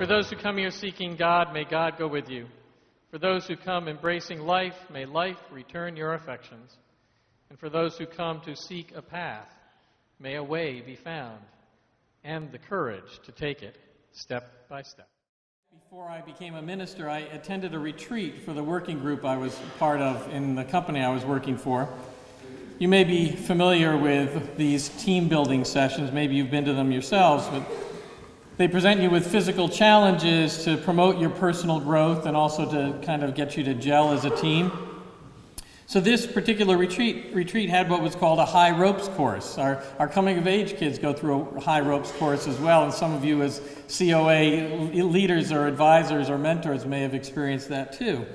For those who come here seeking God, may God go with you. For those who come embracing life, may life return your affections. And for those who come to seek a path, may a way be found, and the courage to take it step by step. Before I became a minister, I attended a retreat for the working group I was part of in the company I was working for. You may be familiar with these team building sessions. Maybe you've been to them yourselves, but they present you with physical challenges to promote your personal growth and also to kind of get you to gel as a team. So this particular retreat had what was called a high ropes course. Our coming of age kids go through a high ropes course as well, and some of you as COA leaders or advisors or mentors may have experienced that too.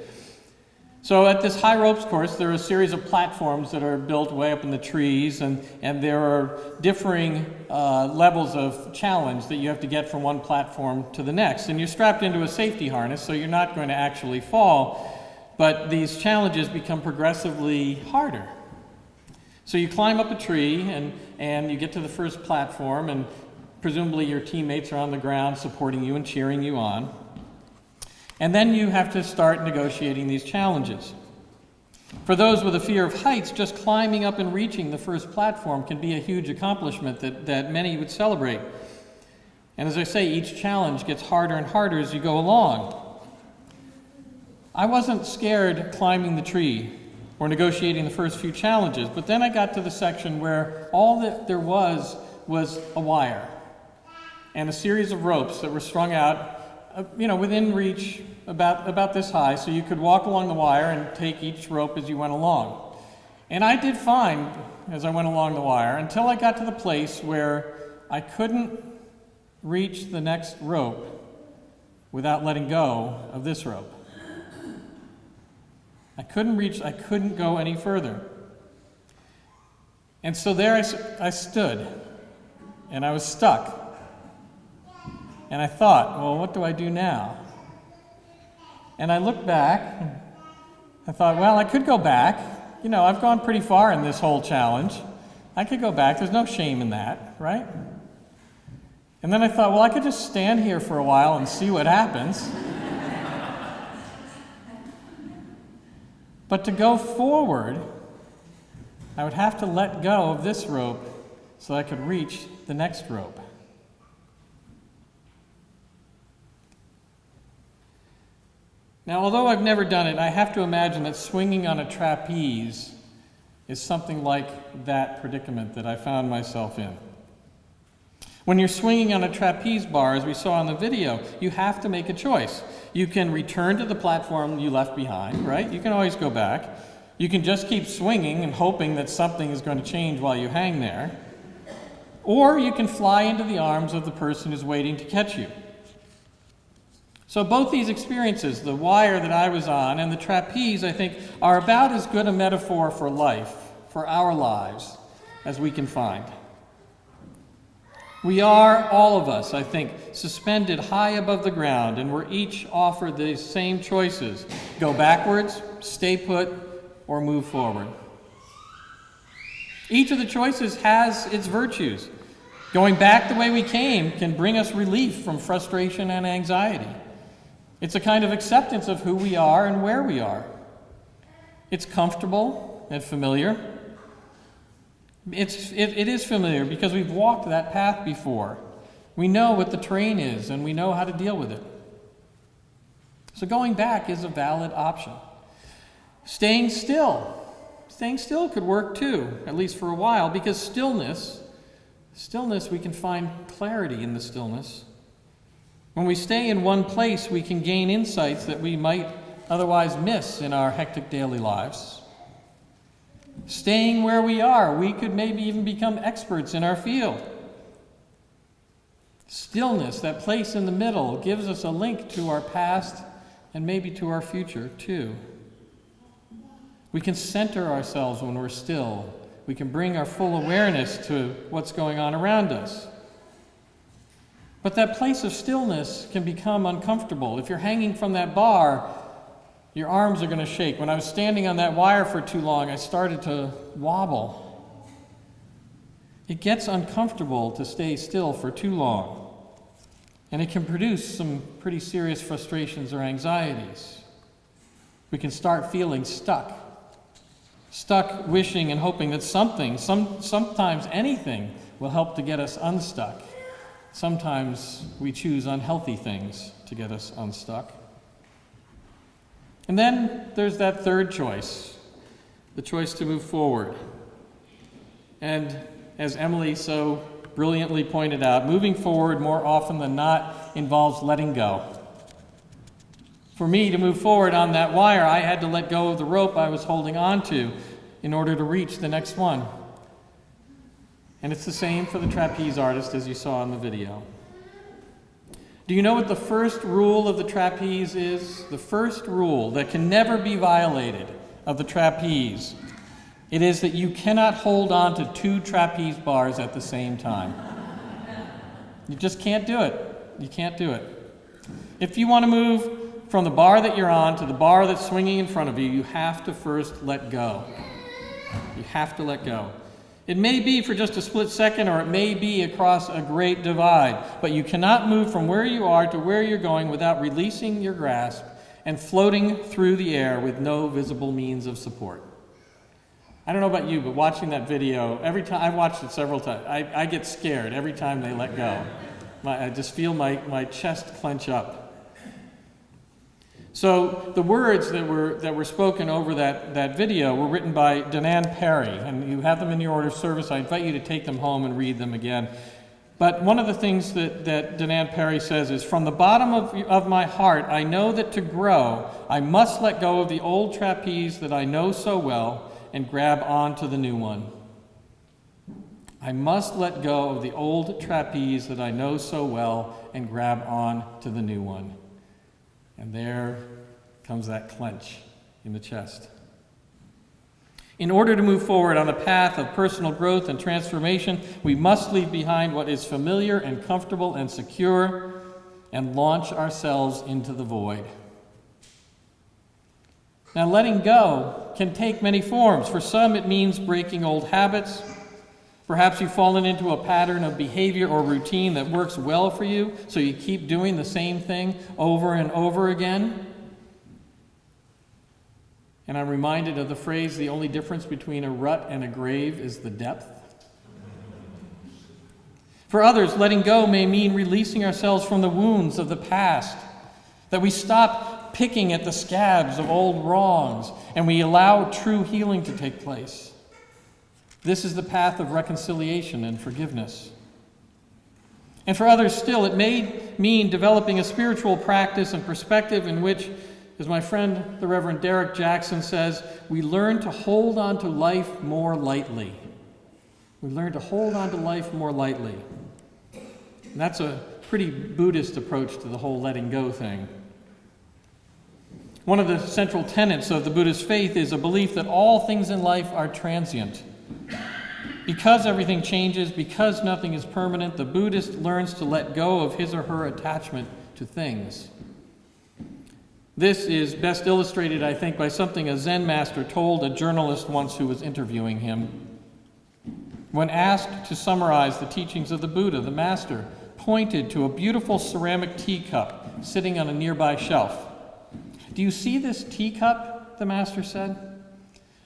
So at this high ropes course, there are a series of platforms that are built way up in the trees, and there are differing levels of challenge that you have to get from one platform to the next. And you're strapped into a safety harness, so you're not going to actually fall, but these challenges become progressively harder. So you climb up a tree, and you get to the first platform, and presumably your teammates are on the ground supporting you and cheering you on. And then you have to start negotiating these challenges. For those with a fear of heights, just climbing up and reaching the first platform can be a huge accomplishment that many would celebrate. And as I say, each challenge gets harder and harder as you go along. I wasn't scared climbing the tree or negotiating the first few challenges, but then I got to the section where all that there was a wire and a series of ropes that were strung out within reach, about this high, so you could walk along the wire and take each rope as you went along. And I did fine as I went along the wire until I got to the place where I couldn't reach the next rope without letting go of this rope. I couldn't go any further. And so there I stood, and I was stuck. And I thought, well, what do I do now? And I looked back. I thought, well, I could go back. I've gone pretty far in this whole challenge. I could go back. There's no shame in that, right? And then I thought, well, I could just stand here for a while and see what happens. But to go forward, I would have to let go of this rope so I could reach the next rope. Now, although I've never done it, I have to imagine that swinging on a trapeze is something like that predicament that I found myself in. When you're swinging on a trapeze bar, as we saw in the video, you have to make a choice. You can return to the platform you left behind, right? You can always go back. You can just keep swinging and hoping that something is going to change while you hang there. Or you can fly into the arms of the person who's waiting to catch you. So both these experiences, the wire that I was on and the trapeze, I think, are about as good a metaphor for life, for our lives, as we can find. We are, all of us, I think, suspended high above the ground, and we're each offered the same choices: go backwards, stay put, or move forward. Each of the choices has its virtues. Going back the way we came can bring us relief from frustration and anxiety. It's a kind of acceptance of who we are and where we are. It's comfortable and familiar. It is familiar because we've walked that path before. We know what the terrain is, and we know how to deal with it. So going back is a valid option. Staying still could work too, at least for a while, because stillness, we can find clarity in the stillness. When we stay in one place, we can gain insights that we might otherwise miss in our hectic daily lives. Staying where we are, we could maybe even become experts in our field. Stillness, that place in the middle, gives us a link to our past and maybe to our future too. We can center ourselves when we're still. We can bring our full awareness to what's going on around us. But that place of stillness can become uncomfortable. If you're hanging from that bar, your arms are going to shake. When I was standing on that wire for too long, I started to wobble. It gets uncomfortable to stay still for too long. And it can produce some pretty serious frustrations or anxieties. We can start feeling stuck wishing and hoping that sometimes anything will help to get us unstuck. Sometimes we choose unhealthy things to get us unstuck. And then there's that third choice, the choice to move forward. And as Emily so brilliantly pointed out, moving forward more often than not involves letting go. For me to move forward on that wire, I had to let go of the rope I was holding on to in order to reach the next one. And it's the same for the trapeze artist as you saw in the video. Do you know what the first rule of the trapeze is? The first rule that can never be violated of the trapeze. It is that you cannot hold on to 2 trapeze bars at the same time. You just can't do it. You can't do it. If you want to move from the bar that you're on to the bar that's swinging in front of you, you have to first let go. You have to let go. It may be for just a split second, or it may be across a great divide, but you cannot move from where you are to where you're going without releasing your grasp and floating through the air with no visible means of support. I don't know about you, but watching that video, every time, I've watched it several times, I get scared every time they let go. I just feel my chest clench up. So the words that were spoken over that video were written by Danan Perry, and you have them in your order of service. I invite you to take them home and read them again. But one of the things that Danan Perry says is, from the bottom of my heart, I know that to grow, I must let go of the old trapeze that I know so well and grab onto the new one. I must let go of the old trapeze that I know so well and grab on to the new one. And there comes that clench in the chest. In order to move forward on the path of personal growth and transformation, we must leave behind what is familiar and comfortable and secure and launch ourselves into the void. Now, letting go can take many forms. For some, it means breaking old habits. Perhaps you've fallen into a pattern of behavior or routine that works well for you, so you keep doing the same thing over and over again. And I'm reminded of the phrase, the only difference between a rut and a grave is the depth. For others, letting go may mean releasing ourselves from the wounds of the past, that we stop picking at the scabs of old wrongs and we allow true healing to take place. This is the path of reconciliation and forgiveness. And for others still, it may mean developing a spiritual practice and perspective in which, as my friend, the Reverend Derek Jackson says, we learn to hold on to life more lightly. We learn to hold on to life more lightly. And that's a pretty Buddhist approach to the whole letting go thing. One of the central tenets of the Buddhist faith is a belief that all things in life are transient. Because everything changes, because nothing is permanent, the Buddhist learns to let go of his or her attachment to things. This is best illustrated, I think, by something a Zen master told a journalist once who was interviewing him. When asked to summarize the teachings of the Buddha, the master pointed to a beautiful ceramic teacup sitting on a nearby shelf. "Do you see this teacup?" the master said.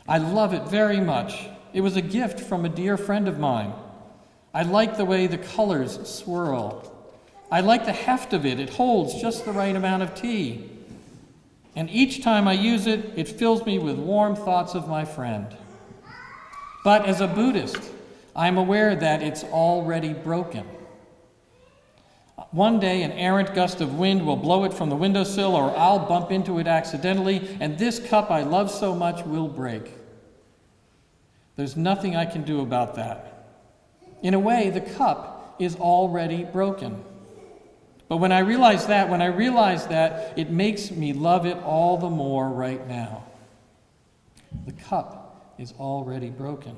"I love it very much. It was a gift from a dear friend of mine. I like the way the colors swirl. I like the heft of it. It holds just the right amount of tea. And each time I use it, it fills me with warm thoughts of my friend. But as a Buddhist, I am aware that it's already broken. One day, an errant gust of wind will blow it from the windowsill, or I'll bump into it accidentally, and this cup I love so much will break. There's nothing I can do about that. In a way, the cup is already broken. But when I realize that, it makes me love it all the more right now. The cup is already broken."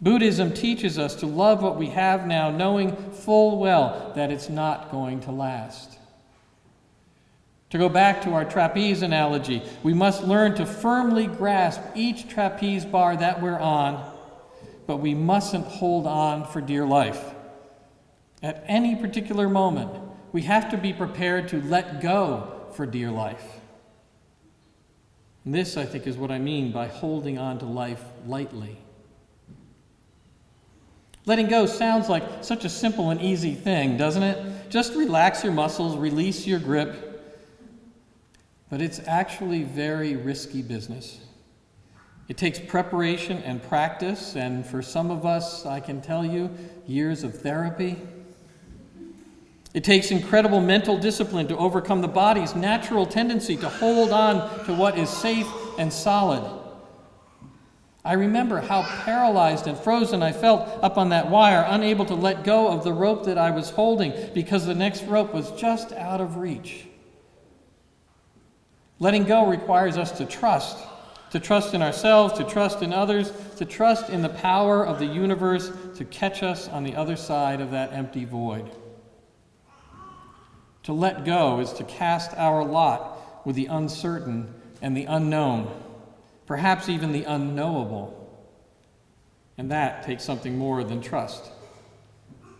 Buddhism teaches us to love what we have now, knowing full well that it's not going to last. To go back to our trapeze analogy, we must learn to firmly grasp each trapeze bar that we're on, but we mustn't hold on for dear life. At any particular moment, we have to be prepared to let go for dear life. And this, I think, is what I mean by holding on to life lightly. Letting go sounds like such a simple and easy thing, doesn't it? Just relax your muscles, release your grip. But it's actually very risky business. It takes preparation and practice, and for some of us, I can tell you, years of therapy. It takes incredible mental discipline to overcome the body's natural tendency to hold on to what is safe and solid. I remember how paralyzed and frozen I felt up on that wire, unable to let go of the rope that I was holding because the next rope was just out of reach. Letting go requires us to trust in ourselves, to trust in others, to trust in the power of the universe to catch us on the other side of that empty void. To let go is to cast our lot with the uncertain and the unknown, perhaps even the unknowable. And that takes something more than trust.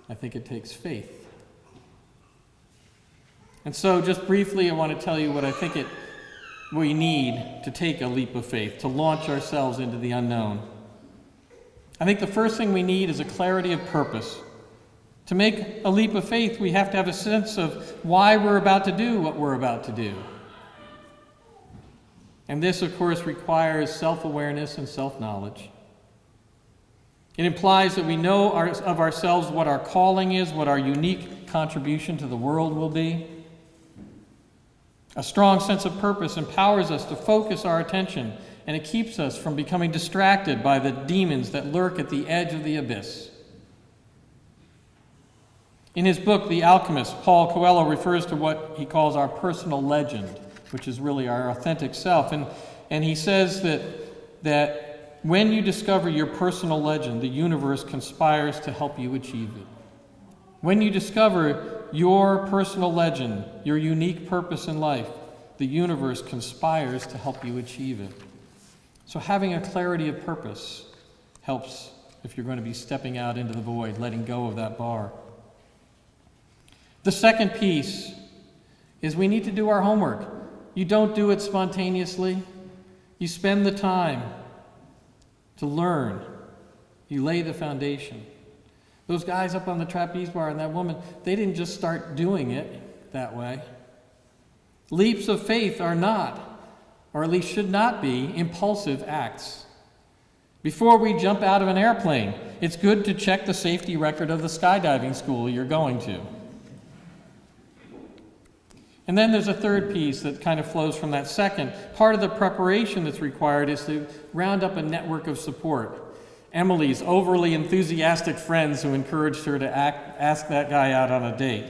I think it takes faith. And so, just briefly, I want to tell you what I think we need to take a leap of faith, to launch ourselves into the unknown. I think the first thing we need is a clarity of purpose. To make a leap of faith, we have to have a sense of why we're about to do what we're about to do. And this, of course, requires self-awareness and self-knowledge. It implies that we know of ourselves what our calling is, what our unique contribution to the world will be. A strong sense of purpose empowers us to focus our attention, and it keeps us from becoming distracted by the demons that lurk at the edge of the abyss. In his book, The Alchemist, Paul Coelho refers to what he calls our personal legend, which is really our authentic self. And he says that when you discover your personal legend, the universe conspires to help you achieve it. When you discover your personal legend, your unique purpose in life, the universe conspires to help you achieve it. So having a clarity of purpose helps if you're going to be stepping out into the void, letting go of that bar. The second piece is we need to do our homework. You don't do it spontaneously. You spend the time to learn. You lay the foundation. Those guys up on the trapeze bar and that woman, they didn't just start doing it that way. Leaps of faith are not, or at least should not be, impulsive acts. Before we jump out of an airplane, it's good to check the safety record of the skydiving school you're going to. And then there's a third piece that kind of flows from that second. Part of the preparation that's required is to round up a network of support. Emily's overly enthusiastic friends who encouraged her to ask that guy out on a date.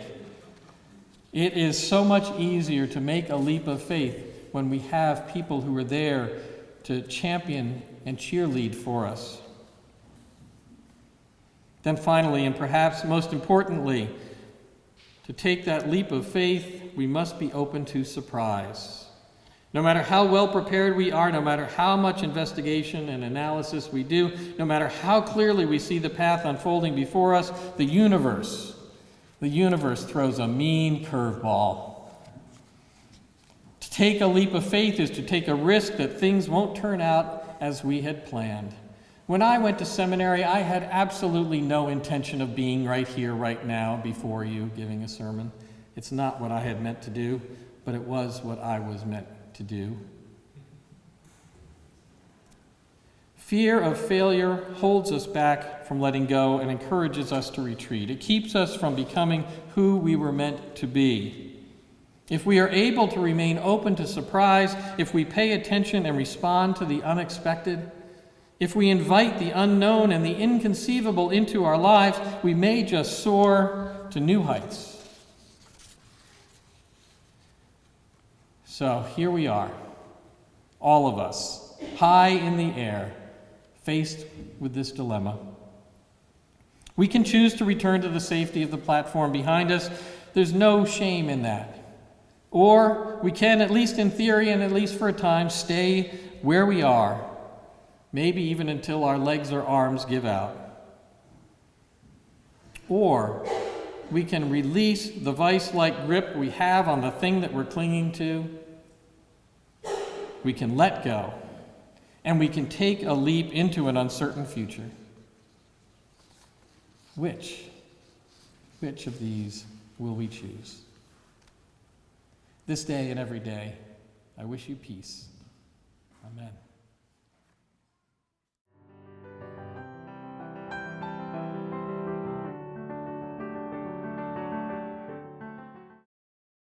It is so much easier to make a leap of faith when we have people who are there to champion and cheerlead for us. Then finally, and perhaps most importantly, to take that leap of faith, we must be open to surprise. No matter how well prepared we are, no matter how much investigation and analysis we do, no matter how clearly we see the path unfolding before us, the universe throws a mean curveball. To take a leap of faith is to take a risk that things won't turn out as we had planned. When I went to seminary, I had absolutely no intention of being right here, right now, before you, giving a sermon. It's not what I had meant to do, but it was what I was meant to do. Fear of failure holds us back from letting go and encourages us to retreat. It keeps us from becoming who we were meant to be. If we are able to remain open to surprise, if we pay attention and respond to the unexpected, if we invite the unknown and the inconceivable into our lives, we may just soar to new heights. So here we are, all of us, high in the air, faced with this dilemma. We can choose to return to the safety of the platform behind us. There's no shame in that. Or we can, at least in theory and at least for a time, stay where we are, maybe even until our legs or arms give out. Or we can release the vice-like grip we have on the thing that we're clinging to. We can let go, and we can take a leap into an uncertain future. Which of these will we choose? This day and every day, I wish you peace.